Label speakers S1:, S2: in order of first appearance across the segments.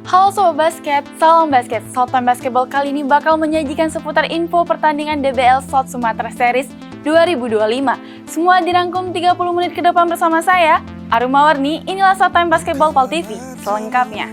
S1: Halo Sobat Basket, salam basket. Showtime Basketball kali ini bakal menyajikan seputar info pertandingan DBL South Sumatra Series 2025. Semua dirangkum 30 menit ke depan bersama saya, Aruma Warni. Inilah Showtime Basketball Pal TV, selengkapnya.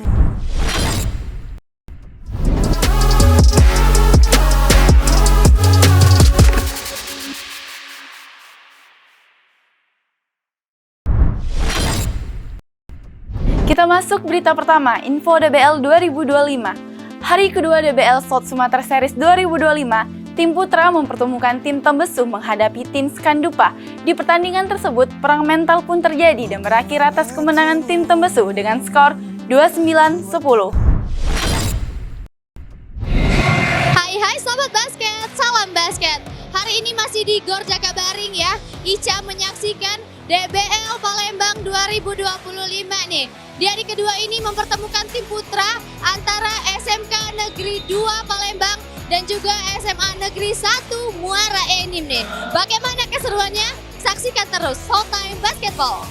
S1: Kita masuk berita pertama, info DBL 2025. Hari kedua DBL South Sumatra Series 2025, tim Putra mempertemukan tim Tembesu menghadapi tim Skandupa. Di pertandingan tersebut, perang mental pun terjadi dan berakhir atas kemenangan tim Tembesu dengan skor 29-10.
S2: Hai Sobat Basket, salam basket. Hari ini masih di Gor Jakabaring ya, Ica menyaksikan DBL Palembang 2025 nih. Di hari kedua ini mempertemukan tim putra antara SMK Negeri 2 Palembang dan juga SMA Negeri 1 Muara Enim nih. Bagaimana keseruannya? Saksikan terus Showtime Basketball.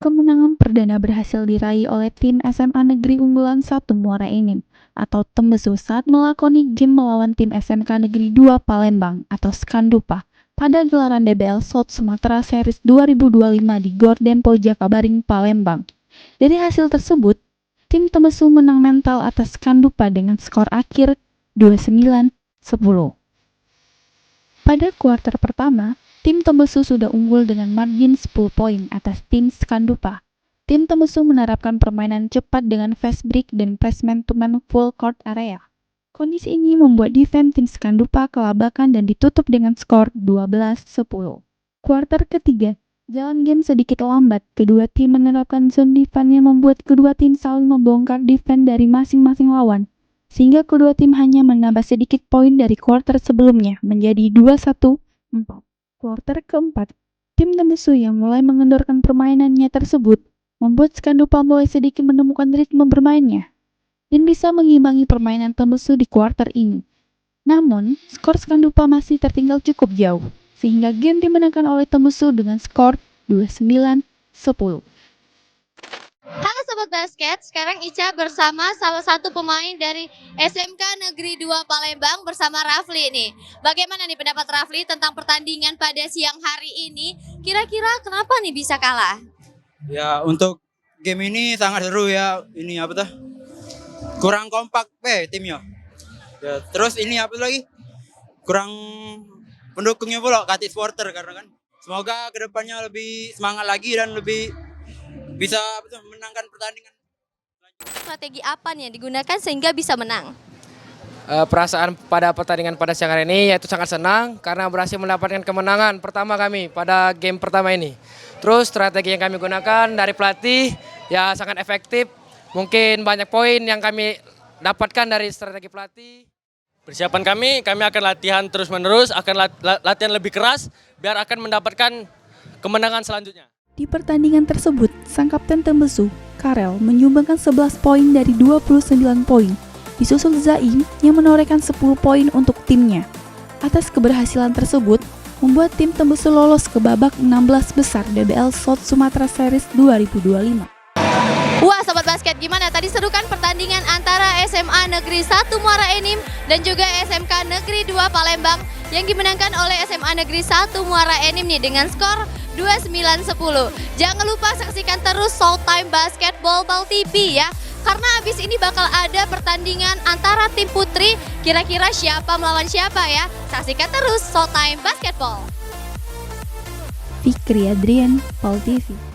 S3: Kemenangan perdana berhasil diraih oleh tim SMA Negeri Unggulan 1 Muara Enim atau Tembesu saat melakoni game melawan tim SMK Negeri 2 Palembang atau Skandupa pada gelaran DBL South Sumatra Series 2025 di Gor Dempo Jakabaring, Palembang. Dari hasil tersebut, tim Tembesu menang mental atas Skandupa dengan skor akhir 29-10. Pada kuarter pertama, tim Tembesu sudah unggul dengan margin 10 poin atas tim Skandupa. Tim Tembesu menerapkan permainan cepat dengan fast break dan press man-to-man full court area. Kondisi ini membuat defense tim Skandupa kelabakan dan ditutup dengan skor 12-10. Kuarter ketiga, jalan game sedikit lambat. Kedua tim menerapkan zone defense yang membuat kedua tim saling membongkar defense dari masing-masing lawan, sehingga kedua tim hanya menambah sedikit poin dari kuarter sebelumnya menjadi 21-4. Kuarter keempat, tim Tembesu yang mulai mengendorkan permainannya tersebut membuat Skandupa mulai sedikit menemukan ritme bermainnya dan bisa mengimbangi permainan Tembesu di kuarter ini. Namun, skor Skandupa masih tertinggal cukup jauh, sehingga game dimenangkan oleh Tembesu dengan skor 29-10.
S2: Halo Sobat Basket, sekarang Ica bersama salah satu pemain dari SMK Negeri 2 Palembang bersama Rafli nih. Bagaimana nih pendapat Rafli tentang pertandingan pada siang hari ini? Kira-kira kenapa nih bisa kalah?
S4: Ya untuk game ini sangat seru ya. Ini apa tuh? Kurang kompak timnya. Ya, terus ini apa lagi? Kurang pendukungnya pula Kati supporter karena kan. Semoga kedepannya lebih semangat lagi dan lebih bisa menangkan pertandingan.
S2: Strategi apa nih yang digunakan sehingga bisa menang?
S5: Perasaan pada pertandingan pada siang hari ini yaitu sangat senang karena berhasil mendapatkan kemenangan pertama kami pada game pertama ini. Terus strategi yang kami gunakan dari pelatih ya sangat efektif. Mungkin banyak poin yang kami dapatkan dari strategi pelatih.
S6: Persiapan kami akan latihan terus-menerus, akan latihan lebih keras biar akan mendapatkan kemenangan selanjutnya.
S3: Di pertandingan tersebut, sang kapten Tembesu, Karel, menyumbangkan 11 poin dari 29 poin, disusul Zaim yang menorehkan 10 poin untuk timnya. Atas keberhasilan tersebut, membuat tim Tembesu lolos ke babak 16 besar DBL South Sumatra Series 2025.
S2: Wah Sobat Basket, gimana? Tadi seru kan pertandingan antara SMA Negeri 1 Muara Enim dan juga SMK Negeri 2 Palembang yang dimenangkan oleh SMA Negeri 1 Muara Enim nih dengan skor 29-10. Jangan lupa saksikan terus Showtime Basketball Pal TV ya. Karena abis ini bakal ada pertandingan antara tim putri, kira-kira siapa melawan siapa ya. Saksikan terus Showtime Basketball.
S3: Fikri Adrian, Pal TV.